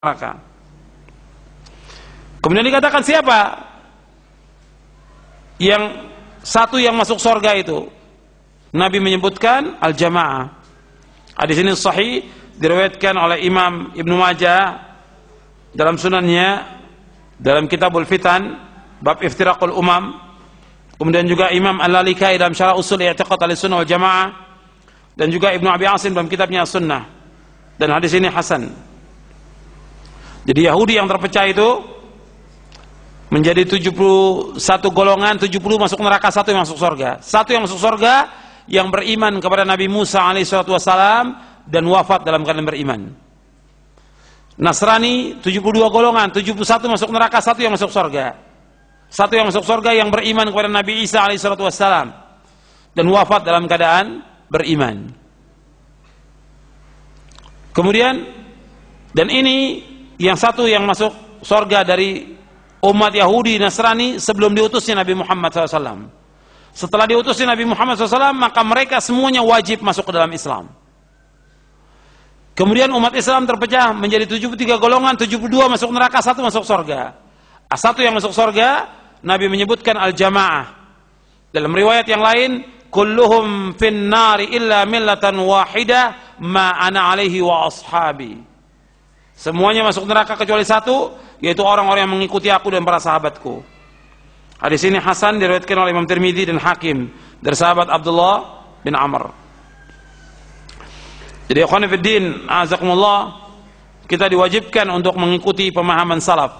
neraka. Kemudian dikatakan siapa yang satu yang masuk surga itu? Nabi menyebutkan al-jamaah. Hadis ini sahih, diriwayatkan oleh Imam Ibnu Majah dalam sunannya, dalam Kitabul Fitan, bab iftiraqul umam. Kemudian juga Imam Al-Lalikai dalam Syarah Usul I'tiqad Ahlussunnah wal Jamaah, dan juga Ibnu Abi Asim dalam kitabnya Sunnah. Dan hadis ini hasan. Jadi Yahudi yang terpecah itu menjadi 71 golongan, 70 masuk neraka, satu yang masuk surga. Satu yang masuk surga yang beriman kepada Nabi Musa alaihissalatu wassalam dan wafat dalam keadaan beriman. Nasrani 72 golongan, 71 masuk neraka, satu yang masuk surga. Satu yang masuk surga yang beriman kepada Nabi Isa alaihissalatu wassalam dan wafat dalam keadaan beriman. Kemudian, dan ini yang satu yang masuk surga dari umat Yahudi Nasrani sebelum diutusnya Nabi Muhammad SAW. Setelah diutusnya Nabi Muhammad SAW, maka mereka semuanya wajib masuk ke dalam Islam. Kemudian umat Islam terpecah menjadi 73 golongan, 72 masuk neraka, satu masuk surga. Satu yang masuk surga, Nabi menyebutkan al-jamaah. Dalam riwayat yang lain, kulluhum fin nari illa millatan wahidah ma ana alaihi wa ashabi. Semuanya masuk neraka kecuali satu, yaitu orang-orang yang mengikuti aku dan para sahabatku. Hadis ini hasan, diriwayatkan oleh Imam Tirmidzi dan Hakim dari sahabat Abdullah bin Amr. Jadi ikhwan fillah, azakumullah, kita diwajibkan untuk mengikuti pemahaman salaf.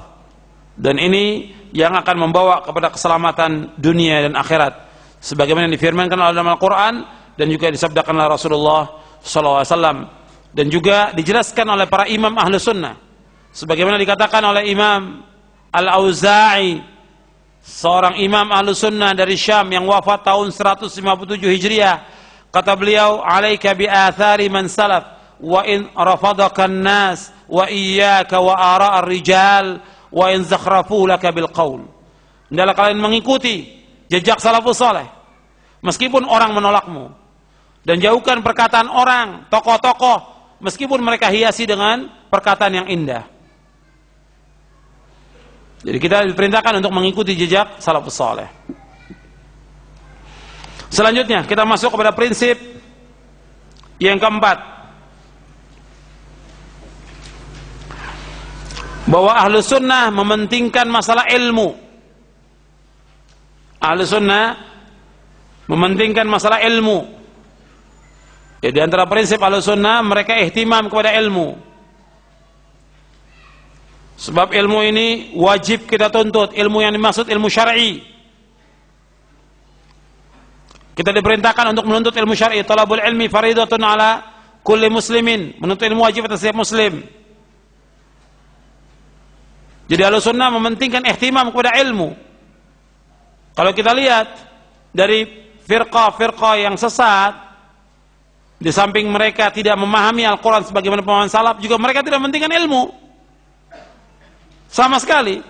Dan ini yang akan membawa kepada keselamatan dunia dan akhirat. Sebagaimana yang difirmankan oleh dalam Al-Quran dan juga disabdakan oleh Rasulullah SAW. Dan juga dijelaskan oleh para imam ahlu sunnah, sebagaimana dikatakan oleh Imam Al-Auza'i, seorang imam ahlu sunnah dari Syam yang wafat tahun 157 Hijriah. Kata beliau, alaika bi athari man salaf wa in rafadaka an-nas wa iyyaka wa ara' ar-rijal wa in zakhrafu laka bil qaul. Hendaklah kalian mengikuti jejak salafus saleh meskipun orang menolakmu, dan jauhkan perkataan orang, tokoh-tokoh, meskipun mereka hiasi dengan perkataan yang indah. Jadi kita diperintahkan untuk mengikuti jejak salafus saleh. Selanjutnya kita masuk kepada prinsip yang keempat, bahwa ahlu sunnah mementingkan masalah ilmu. Ahlu sunnah mementingkan masalah ilmu. Ya, di antara prinsip ahlu sunnah, mereka ihtimam kepada ilmu. Sebab ilmu ini wajib kita tuntut. Ilmu yang dimaksud ilmu syar'i. Kita diperintahkan untuk menuntut ilmu syar'i. Talabul ilmi faridatun ala kulli muslimin. Menuntut ilmu wajib atas setiap muslim. Jadi ahlu sunnah mementingkan ihtimam kepada ilmu. Kalau kita lihat dari firqah-firqah yang sesat, di samping mereka tidak memahami Al-Quran sebagaimana pemahaman salaf, juga mereka tidak mementingkan ilmu sama sekali.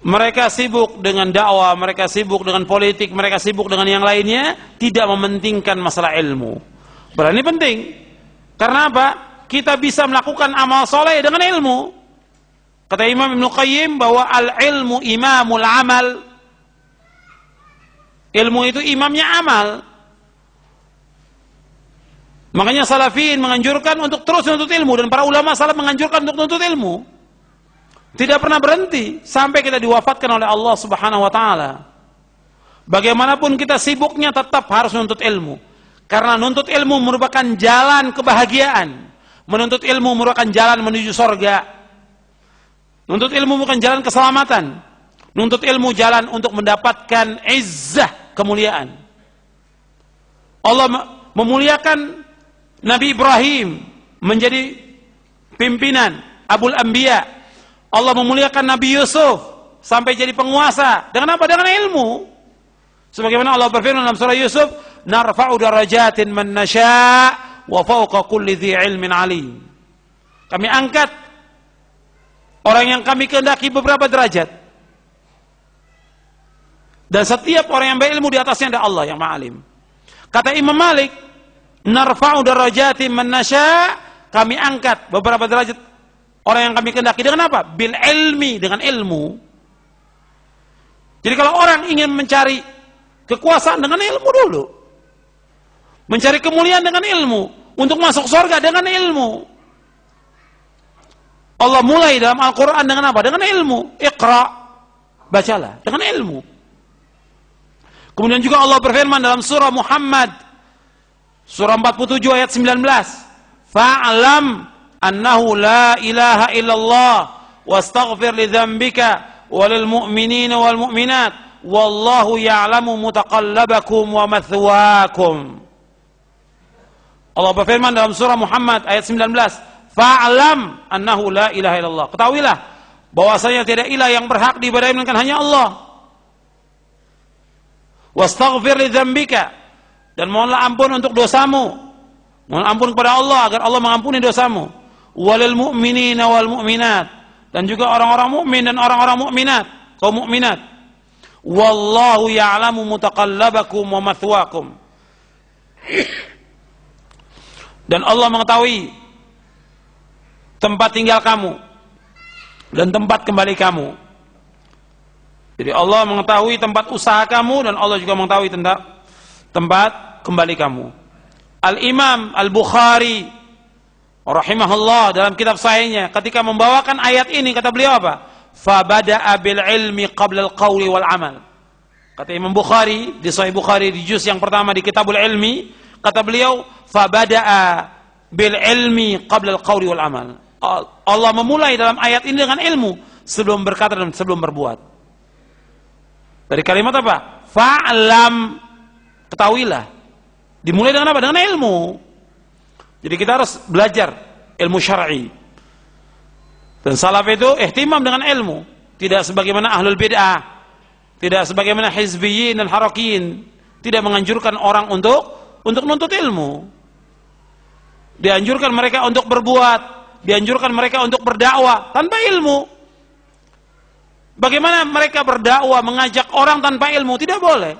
Mereka sibuk dengan dakwah, mereka sibuk dengan politik, mereka sibuk dengan yang lainnya, tidak mementingkan masalah ilmu. Padahal ini penting. Karena apa? Kita bisa melakukan amal soleh dengan ilmu. Kata Imam Ibnu Qayyim bahwa al-ilmu imamul amal. Ilmu itu imamnya amal. Makanya salafin menganjurkan untuk terus menuntut ilmu, dan para ulama salaf menganjurkan untuk menuntut ilmu. Tidak pernah berhenti sampai kita diwafatkan oleh Allah Subhanahu wa taala. Bagaimanapun kita sibuknya, tetap harus menuntut ilmu. Karena menuntut ilmu merupakan jalan kebahagiaan. Menuntut ilmu merupakan jalan menuju surga. Menuntut ilmu bukan jalan keselamatan. Menuntut ilmu jalan untuk mendapatkan izzah, kemuliaan. Allah memuliakan Nabi Ibrahim menjadi pimpinan Abul Anbiya. Allah memuliakan Nabi Yusuf sampai jadi penguasa. Dengan apa? Dengan ilmu. Sebagaimana Allah berfirman dalam surah Yusuf, narfa'u darajatin man nasha' wa fawqa kulli dhi ilmin alim. Kami angkat orang yang kami kehendaki beberapa derajat. Dan setiap orang yang berilmu di atasnya ada Allah yang ma'alim. Kata Imam Malik, narfa'u darajatin man nasha', kami angkat beberapa derajat orang yang kami kehendaki. Dengan apa? Bil ilmi, dengan ilmu. Jadi kalau orang ingin mencari kekuasaan, dengan ilmu dulu. Mencari kemuliaan dengan ilmu. Untuk masuk surga dengan ilmu. Allah mulai dalam Al-Quran dengan apa? Dengan ilmu. Iqra, bacalah dengan ilmu. Kemudian juga Allah berfirman dalam surah Muhammad, surah 47 ayat 19. Fa'alam annahu la ilaha illallah wastaghfir li dzambika walil mu'minina wal mu'minat wallahu ya'lamu mutaqallabakum wa mathwaakum. Allah berfirman dalam surah Muhammad ayat 19, fa'alam annahu la ilaha illallah. Ketahuilah bahwasanya tidak ilah yang berhak diibadahi melainkan hanya Allah. Wastaghfir li dzambika, dan mohonlah ampun untuk dosamu. Mohon ampun kepada Allah agar Allah mengampuni dosamu. Walil mu'minina wal mu'minat, dan juga orang-orang mukmin dan orang-orang mukminat, kaum mukminat. Wallahu ya'lamu mutaqallabakum wa mathwaakum. Dan Allah mengetahui tempat tinggal kamu dan tempat kembali kamu. Jadi Allah mengetahui tempat usaha kamu dan Allah juga mengetahui tempat kembali kamu. Al-Imam Al-Bukhari rahimahullah dalam kitab sahihnya ketika membawakan ayat ini kata beliau apa? Fabada'a bil ilmi qabla al-qawli wal amal. Kata Imam Bukhari di Sahih Bukhari di juz yang pertama di Kitabul Ilmi, kata beliau fabada'a bil ilmi qabla al-qawli wal amal. Allah memulai dalam ayat ini dengan ilmu sebelum berkata dan sebelum berbuat. Dari kalimat apa? Fa'lam, ketahuilah. Dimulai dengan apa? Dengan ilmu. Jadi kita harus belajar ilmu syar'i. Dan salaf itu ihtimam dengan ilmu, tidak sebagaimana ahlul bid'ah, tidak sebagaimana hizbiyyin dan harakiyin, tidak menganjurkan orang untuk menuntut ilmu. Dianjurkan mereka untuk berbuat, dianjurkan mereka untuk berdakwah tanpa ilmu. Bagaimana mereka berdakwah, mengajak orang tanpa ilmu? Tidak boleh.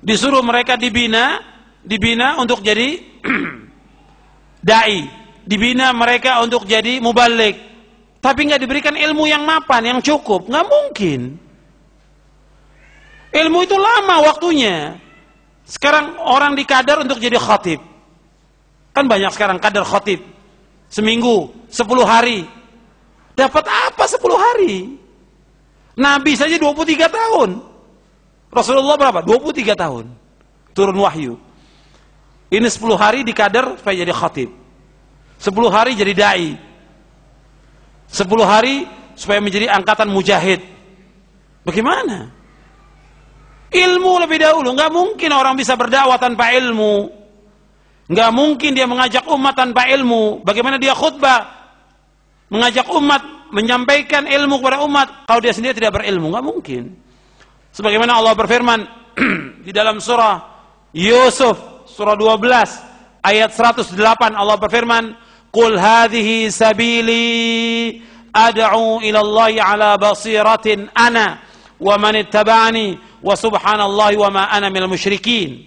Disuruh mereka dibina untuk jadi dai, dibina mereka untuk jadi mubaligh, tapi nggak diberikan ilmu yang mapan, yang cukup, nggak mungkin. Ilmu itu lama waktunya. Sekarang orang dikadar untuk jadi khatib, kan banyak sekarang kadar khatib, seminggu 10 hari, dapat apa 10 hari? Nabi saja 23 tahun. Rasulullah berapa? 23 tahun turun wahyu. Ini 10 hari dikadar supaya jadi khatib, 10 hari jadi dai, 10 hari supaya menjadi angkatan mujahid. Bagaimana? Ilmu lebih dahulu. Nggak mungkin orang bisa berdakwah tanpa ilmu. Nggak mungkin dia mengajak umat tanpa ilmu. Bagaimana dia khutbah mengajak umat, menyampaikan ilmu kepada umat kalau dia sendiri tidak berilmu? Nggak mungkin. Sebagaimana Allah berfirman di dalam surah Yusuf, surah 12, ayat 108, Allah berfirman, Qul hadhihi sabili ad'u ila Allahi ala basiratin ana wa man ittaba'ani wa subhanallahi wa ma ana minal musyrikin.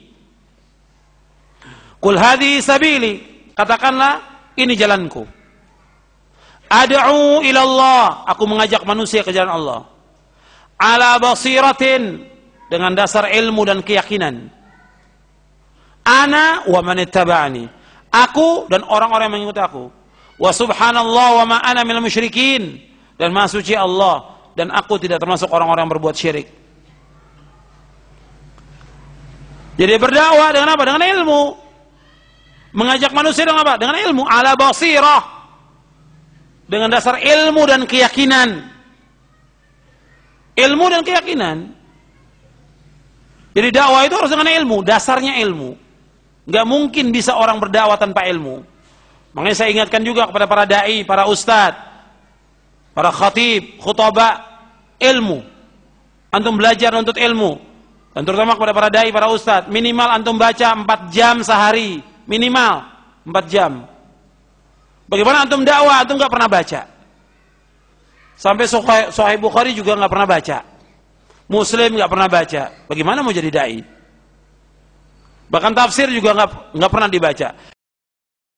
Qul hadhihi sabili, katakanlah ini jalanku. Ad'u ila Allah, aku mengajak manusia ke jalan Allah. Ala basiratin, dengan dasar ilmu dan keyakinan. Ana wa man ittaba'ani, aku dan orang-orang yang mengikuti aku. Wa subhanallah wa ma ana minal musyrikin, dan maha suci Allah dan aku tidak termasuk orang-orang yang berbuat syirik. Jadi berdakwah dengan apa? Dengan ilmu. Mengajak manusia dengan apa? Dengan ilmu. Ala basirah, dengan dasar ilmu dan keyakinan. Ilmu dan keyakinan. Jadi dakwah itu harus dengan ilmu, dasarnya ilmu. Nggak mungkin bisa orang berdakwah tanpa ilmu. Makanya saya ingatkan juga kepada para dai, para ustadz, para khatib, khutbah, ilmu. Antum belajar untuk ilmu. Dan terutama kepada para dai, para ustadz, minimal antum baca 4 jam sehari, minimal 4 jam. Bagaimana antum dakwah, antum nggak pernah baca? Sampai Sahih Bukhari juga nggak pernah baca, Muslim nggak pernah baca. Bagaimana mau jadi dai? Bahkan tafsir juga nggak pernah dibaca.